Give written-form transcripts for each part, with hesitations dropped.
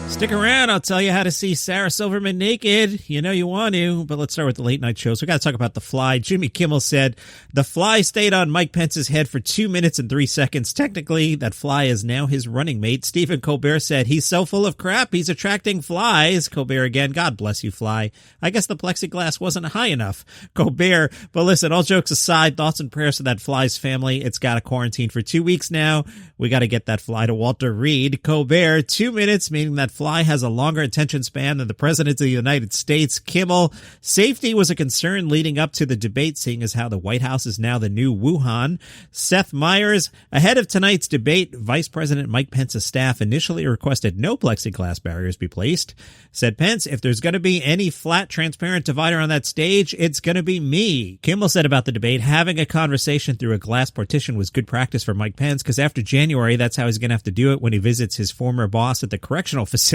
Stick around. I'll tell you how to see Sarah Silverman naked. You know you want to, but let's start with the late night shows. We got to talk about The Fly. Jimmy Kimmel said, "The fly stayed on Mike Pence's head for 2 minutes and 3 seconds. Technically, that fly is now his running mate." Stephen Colbert said, "He's so full of crap, he's attracting flies." Colbert again, "God bless you, fly. I guess the plexiglass wasn't high enough." Colbert, but listen, all jokes aside, thoughts and prayers to that fly's family. It's got to quarantine for 2 weeks now. We got to get that fly to Walter Reed. Colbert, 2 minutes, meaning that fly has a longer attention span than the president of the United States. Kimmel, safety was a concern leading up to the debate, seeing as how the White House is now the new Wuhan. Seth Meyers, ahead of tonight's debate, Vice President Mike Pence's staff initially requested no plexiglass barriers be placed. Said Pence, "If there's going to be any flat, transparent divider on that stage, it's going to be me." Kimmel said about the debate, having a conversation through a glass partition was good practice for Mike Pence because after January, that's how he's going to have to do it when he visits his former boss at the correctional facility.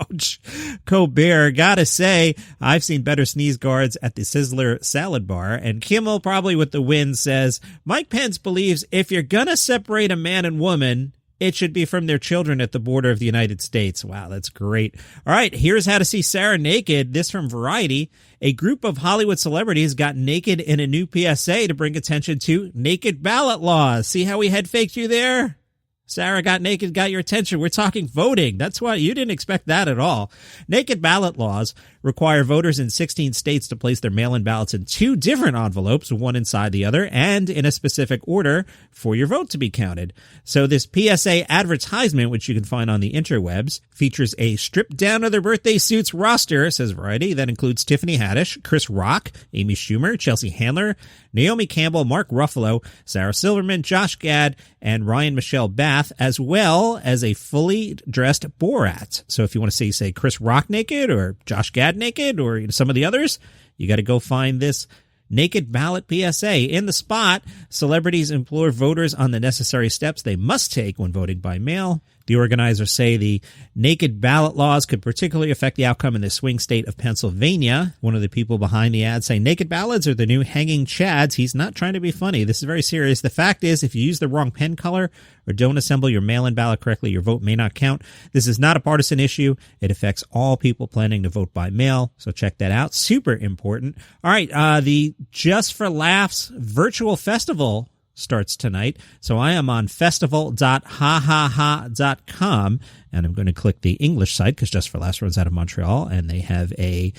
Ouch. Colbert, gotta say, I've seen better sneeze guards at the Sizzler salad bar. And Kimmel, probably with the win, says, Mike Pence believes if you're gonna separate a man and woman, it should be from their children at the border of the United States. Wow, that's great. All right, here's how to see Sarah naked. This from Variety. A group of Hollywood celebrities got naked in a new PSA to bring attention to naked ballot laws. See how we head faked you there? Sarah got naked, got your attention. We're talking voting. That's why you didn't expect that at all. Naked ballot laws require voters in 16 states to place their mail-in ballots in 2 different envelopes, one inside the other, and in a specific order for your vote to be counted. So this PSA advertisement, which you can find on the interwebs, features a stripped down of their birthday suits roster, says Variety, that includes Tiffany Haddish, Chris Rock, Amy Schumer, Chelsea Handler, Naomi Campbell, Mark Ruffalo, Sarah Silverman, Josh Gad, and Ryan Michelle Bath, as well as a fully dressed Borat. So if you want to see, say, Chris Rock naked or Josh Gad naked or some of the others, you got to go find this naked ballot PSA. In the spot, celebrities implore voters on the necessary steps they must take when voting by mail. The organizers say the naked ballot laws could particularly affect the outcome in the swing state of Pennsylvania. One of the people behind the ad saying naked ballots are the new hanging chads. He's not trying to be funny. This is very serious. The fact is, if you use the wrong pen color or don't assemble your mail-in ballot correctly, your vote may not count. This is not a partisan issue. It affects all people planning to vote by mail. So check that out. Super important. All right. The Just for Laughs virtual festival starts tonight. So I am on festival.hahaha.com, and I'm going to click the English site because Just for Laughs runs out of Montreal, and they have a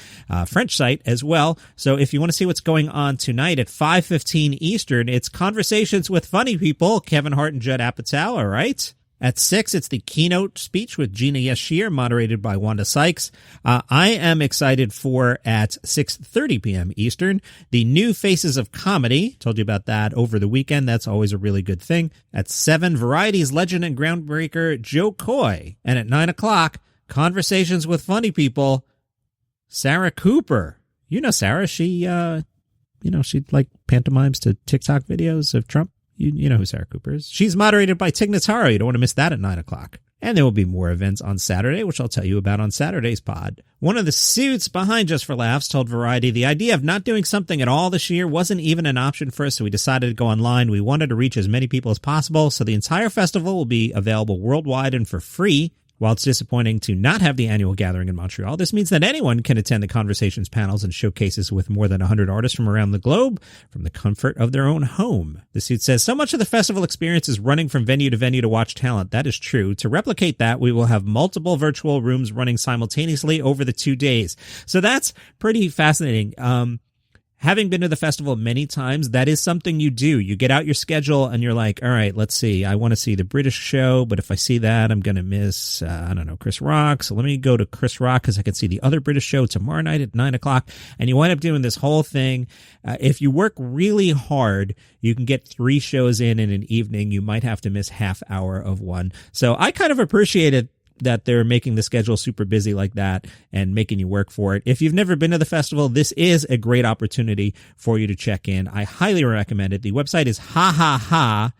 French site as well. So if you want to see what's going on tonight at 5:15 Eastern, it's Conversations with Funny People, Kevin Hart and Judd Apatow, all right? At 6, it's the keynote speech with Gina Yashir, moderated by Wanda Sykes. I am excited for, at 6:30 p.m. Eastern, the New Faces of Comedy. Told you about that over the weekend. That's always a really good thing. At 7, Variety's legend and groundbreaker Joe Coy. And at 9 o'clock, Conversations with Funny People, Sarah Cooper. You know Sarah. She, she like pantomimes to TikTok videos of Trump. You know who Sarah Cooper is. She's moderated by Tig Notaro. You don't want to miss that at 9 o'clock. And there will be more events on Saturday, which I'll tell you about on Saturday's pod. One of the suits behind Just for Laughs told Variety the idea of not doing something at all this year wasn't even an option for us, so we decided to go online. We wanted to reach as many people as possible, so the entire festival will be available worldwide and for free. While it's disappointing to not have the annual gathering in Montreal, this means that anyone can attend the Conversations panels and showcases with more than 100 artists from around the globe from the comfort of their own home. The suit says, so much of the festival experience is running from venue to venue to watch talent. That is true. To replicate that, we will have multiple virtual rooms running simultaneously over the 2 days. So that's pretty fascinating. Having been to the festival many times, that is something you do. You get out your schedule and you're like, all right, let's see. I want to see the British show, but if I see that, I'm going to miss, Chris Rock. So let me go to Chris Rock because I can see the other British show tomorrow night at 9 o'clock. And you wind up doing this whole thing. If you work really hard, you can get 3 shows in an evening. You might have to miss half hour of one. So I kind of appreciated that they're making the schedule super busy like that and making you work for it. If you've never been to the festival, this is a great opportunity for you to check in. I highly recommend it. The website is hahaha.com.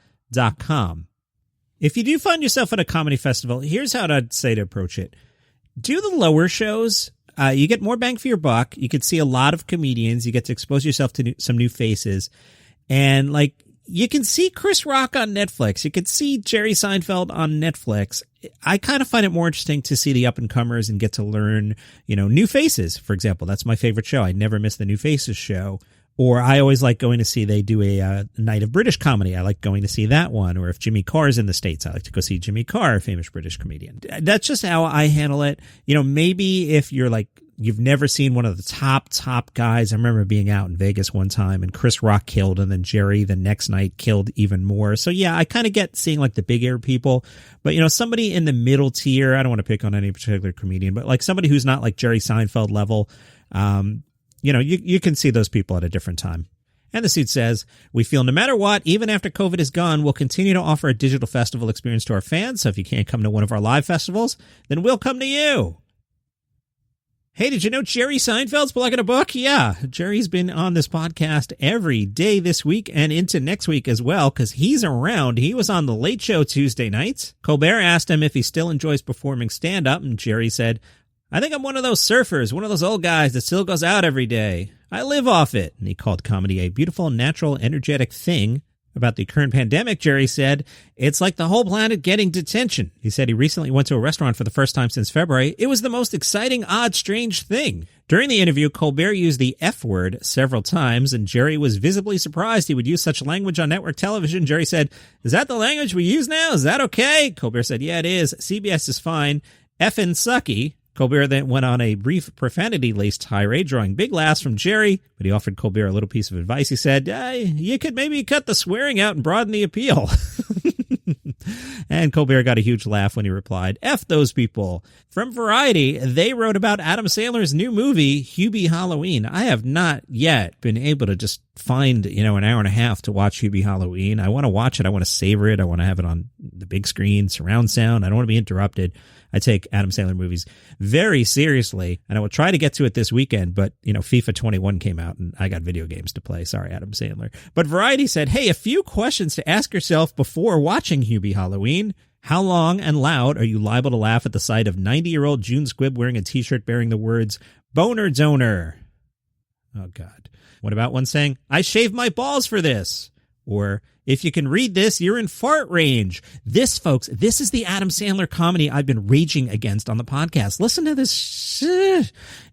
If you do find yourself at a comedy festival, here's how I'd say to approach it. Do the lower shows. You get more bang for your buck. You can see a lot of comedians. You get to expose yourself to some new faces. And you can see Chris Rock on Netflix. You can see Jerry Seinfeld on Netflix. I kind of find it more interesting to see the up-and-comers and get to learn, New Faces, for example. That's my favorite show. I never miss the New Faces show. Or I always like going to see, they do a night of British comedy. I like going to see that one. Or if Jimmy Carr's in the States, I like to go see Jimmy Carr, a famous British comedian. That's just how I handle it. Maybe if you're like, you've never seen one of the top guys. I remember being out in Vegas one time and Chris Rock killed, and then Jerry the next night killed even more. So yeah, I kind of get seeing like the big air people, but somebody in the middle tier, I don't want to pick on any particular comedian, but like somebody who's not like Jerry Seinfeld level, you can see those people at a different time. And the suit says, we feel no matter what, even after COVID is gone, we'll continue to offer a digital festival experience to our fans. So if you can't come to one of our live festivals, then we'll come to you. Hey, did you know Jerry Seinfeld's plugging a book? Yeah, Jerry's been on this podcast every day this week and into next week as well, because he's around. He was on The Late Show Tuesday nights. Colbert asked him if he still enjoys performing stand-up, and Jerry said, I think I'm one of those surfers, one of those old guys that still goes out every day. I live off it. And he called comedy a beautiful, natural, energetic thing. About the current pandemic, Jerry said, it's like the whole planet getting detention. He said he recently went to a restaurant for the first time since February. It was the most exciting, odd, strange thing. During the interview, Colbert used the F word several times, and Jerry was visibly surprised he would use such language on network television. Jerry said, is that the language we use now? Is that okay? Colbert said, yeah, it is. CBS is fine. Effin' sucky. Colbert then went on a brief profanity-laced tirade, drawing big laughs from Jerry, but he offered Colbert a little piece of advice. He said, you could maybe cut the swearing out and broaden the appeal. And Colbert got a huge laugh when he replied, F those people. From Variety, they wrote about Adam Sandler's new movie, Hubie Halloween. I have not yet been able to just find, an hour and a half to watch Hubie Halloween. I want to watch it. I want to savor it. I want to have it on the big screen, surround sound. I don't want to be interrupted. I take Adam Sandler movies very seriously, and I will try to get to it this weekend, but, FIFA 21 came out, and I got video games to play. Sorry, Adam Sandler. But Variety said, hey, a few questions to ask yourself before watching Hubie Halloween. How long and loud are you liable to laugh at the sight of 90-year-old June Squibb wearing a T-shirt bearing the words, boner donor? Oh, God. What about one saying, I shaved my balls for this? Or, if you can read this, you're in fart range. This, folks, this is the Adam Sandler comedy I've been raging against on the podcast. Listen to this.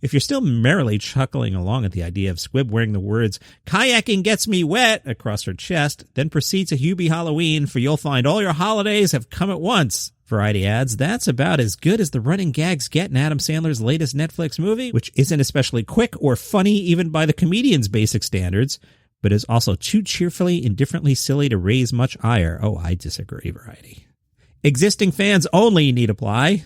If you're still merrily chuckling along at the idea of Squibb wearing the words, kayaking gets me wet, across her chest, then proceed to Hubie Halloween, for you'll find all your holidays have come at once. Variety adds, that's about as good as the running gags get in Adam Sandler's latest Netflix movie, which isn't especially quick or funny even by the comedian's basic standards, but is also too cheerfully indifferently silly to raise much ire. Oh, I disagree, Variety. Existing fans only need apply.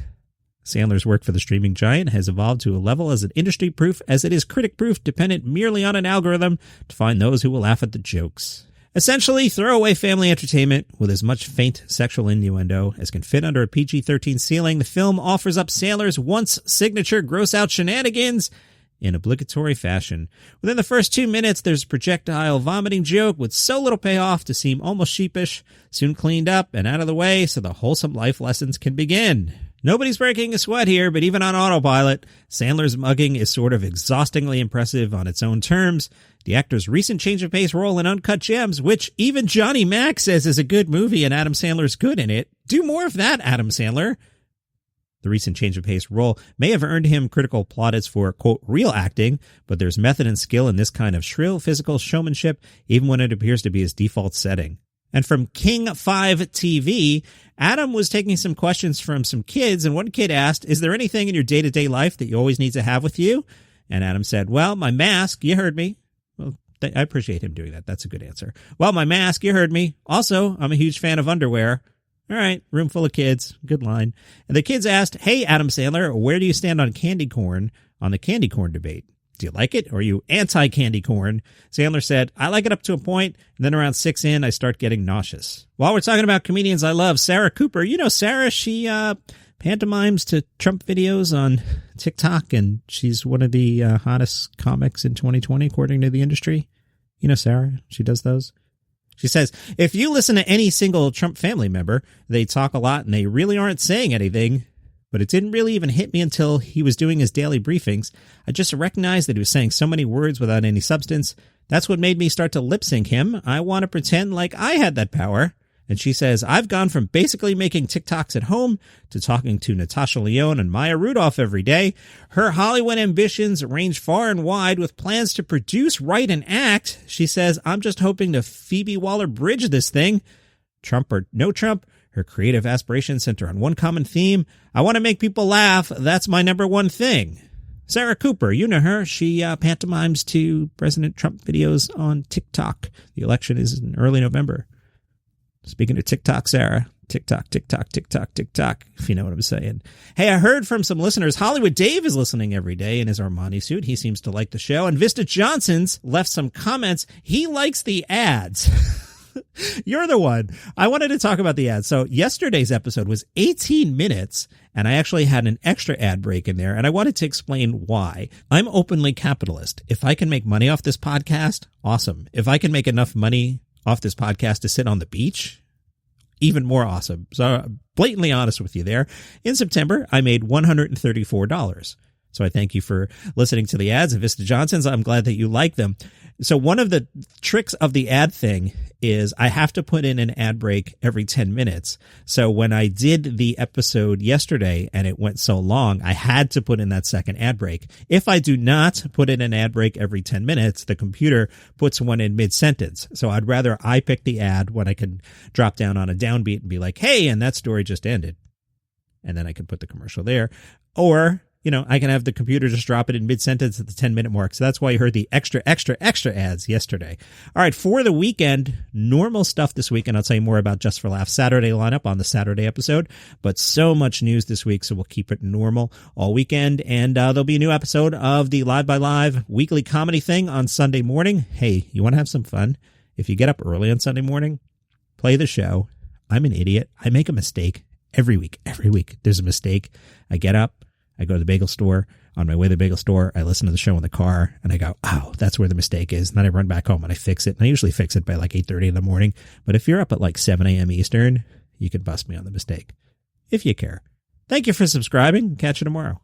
Sandler's work for the streaming giant has evolved to a level as an industry-proof as it is critic-proof, dependent merely on an algorithm to find those who will laugh at the jokes. Essentially, throwaway family entertainment with as much faint sexual innuendo as can fit under a PG-13 ceiling, the film offers up Sandler's once signature gross-out shenanigans in obligatory fashion. Within the first 2 minutes, there's a projectile vomiting joke with so little payoff to seem almost sheepish, soon cleaned up and out of the way so the wholesome life lessons can begin. Nobody's breaking a sweat here, but even on autopilot, Sandler's mugging is sort of exhaustingly impressive on its own terms. The actor's recent change of pace role in Uncut Gems, which even Johnny Mac says is a good movie and Adam Sandler's good in it. Do more of that, Adam Sandler. The recent change of pace role may have earned him critical plaudits for, quote, real acting, but there's method and skill in this kind of shrill physical showmanship, even when it appears to be his default setting. And from King 5 TV, Adam was taking some questions from some kids, and one kid asked, is there anything in your day-to-day life that you always need to have with you? And Adam said, well, my mask, you heard me. Well, I appreciate him doing that. That's a good answer. Well, my mask, you heard me. Also, I'm a huge fan of underwear. All right, room full of kids. Good line. And the kids asked, hey, Adam Sandler, where do you stand on candy corn on the candy corn debate? Do you like it, or are you anti-candy corn? Sandler said, I like it up to a point, and then around 6 in, I start getting nauseous. While we're talking about comedians I love, Sarah Cooper, you know Sarah, she pantomimes to Trump videos on TikTok, and she's one of the hottest comics in 2020, according to the industry. You know Sarah, she does those. She says, if you listen to any single Trump family member, they talk a lot and they really aren't saying anything. But it didn't really even hit me until he was doing his daily briefings. I just recognized that he was saying so many words without any substance. That's what made me start to lip sync him. I want to pretend like I had that power. And she says, I've gone from basically making TikToks at home to talking to Natasha Lyonne and Maya Rudolph every day. Her Hollywood ambitions range far and wide with plans to produce, write, and act. She says, I'm just hoping to Phoebe Waller-Bridge this thing. Trump or no Trump, her creative aspirations center on one common theme. I want to make people laugh. That's my number one thing. Sarah Cooper, you know her. She pantomimes to President Trump videos on TikTok. The election is in early November. Speaking of TikTok, Sarah, TikTok, TikTok, TikTok, TikTok, if you know what I'm saying. Hey, I heard from some listeners. Hollywood Dave is listening every day in his Armani suit. He seems to like the show. And Vista Johnson's left some comments. He likes the ads. You're the one. I wanted to talk about the ads. So yesterday's episode was 18 minutes, and I actually had an extra ad break in there, and I wanted to explain why. I'm openly capitalist. If I can make money off this podcast, awesome. If I can make enough money off this podcast to sit on the beach, even more awesome. So blatantly honest with you there. In September, I made $134. So I thank you for listening to the ads of Vista Johnson's. I'm glad that you like them. So one of the tricks of the ad thing is I have to put in an ad break every 10 minutes. So when I did the episode yesterday and it went so long, I had to put in that second ad break. If I do not put in an ad break every 10 minutes, the computer puts one in mid-sentence. So I'd rather I pick the ad when I can drop down on a downbeat and be like, hey, and that story just ended. And then I can put the commercial there. Or I can have the computer just drop it in mid-sentence at the 10-minute mark. So that's why you heard the extra ads yesterday. All right, for the weekend, normal stuff this week, and I'll tell you more about Just for Laughs Saturday lineup on the Saturday episode. But so much news this week, so we'll keep it normal all weekend. And there'll be a new episode of the Live by Live weekly comedy thing on Sunday morning. Hey, you want to have some fun? If you get up early on Sunday morning, play the show. I'm an idiot. I make a mistake every week. Every week there's a mistake. I get up. I go to the bagel store. On my way to the bagel store, I listen to the show in the car, and I go, oh, that's where the mistake is. And then I run back home, and I fix it. And I usually fix it by like 8:30 in the morning. But if you're up at like 7 a.m. Eastern, you can bust me on the mistake, if you care. Thank you for subscribing. Catch you tomorrow.